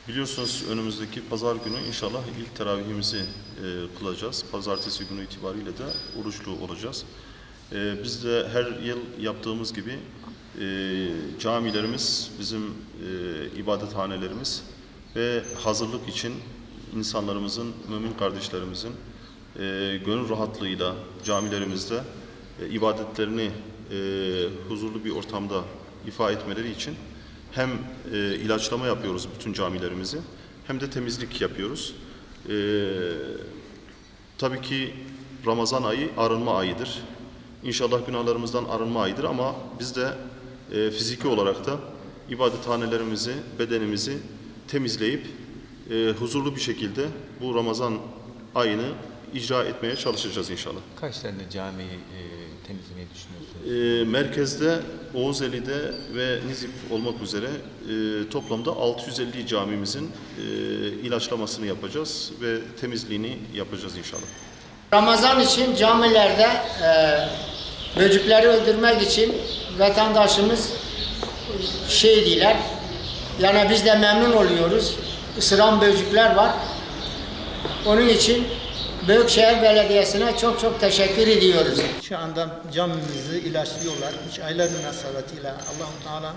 Biliyorsunuz önümüzdeki pazar günü inşallah ilk teravihimizi kılacağız. Pazartesi günü itibariyle de oruçlu olacağız. Biz de her yıl yaptığımız gibi camilerimiz, bizim ibadethanelerimiz ve hazırlık için insanlarımızın, mümin kardeşlerimizin gönül rahatlığıyla camilerimizde ibadetlerini huzurlu bir ortamda ifa etmeleri için hem ilaçlama yapıyoruz bütün camilerimizi, hem de temizlik yapıyoruz. Tabii ki Ramazan ayı arınma ayıdır. İnşallah günahlarımızdan arınma ayıdır ama biz de fiziki olarak da ibadethanelerimizi, bedenimizi temizleyip huzurlu bir şekilde bu Ramazan ayını icra etmeye çalışacağız inşallah. Kaç tane camiyi temizlemeyi düşünüyorsunuz? Merkezde, Oğuzeli'de ve Nizip olmak üzere toplamda 650 camimizin ilaçlamasını yapacağız ve temizliğini yapacağız inşallah. Ramazan için camilerde böcekleri öldürmek için vatandaşımız diyorlar. Yani biz de memnun oluyoruz. Isıran böcekler var. Onun için Büyükşehir Belediyesi'ne çok çok teşekkür ediyoruz. Şu anda camimizi ilaçlıyorlar. 3 aylar münasebetiyle Allah-u Teala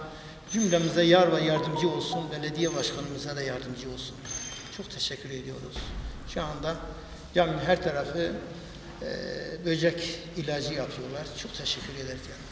cümlemize yar ve yardımcı olsun. Belediye başkanımıza da yardımcı olsun. Çok teşekkür ediyoruz. Şu anda caminin her tarafı böcek ilacı yapıyorlar. Çok teşekkür ederiz yani.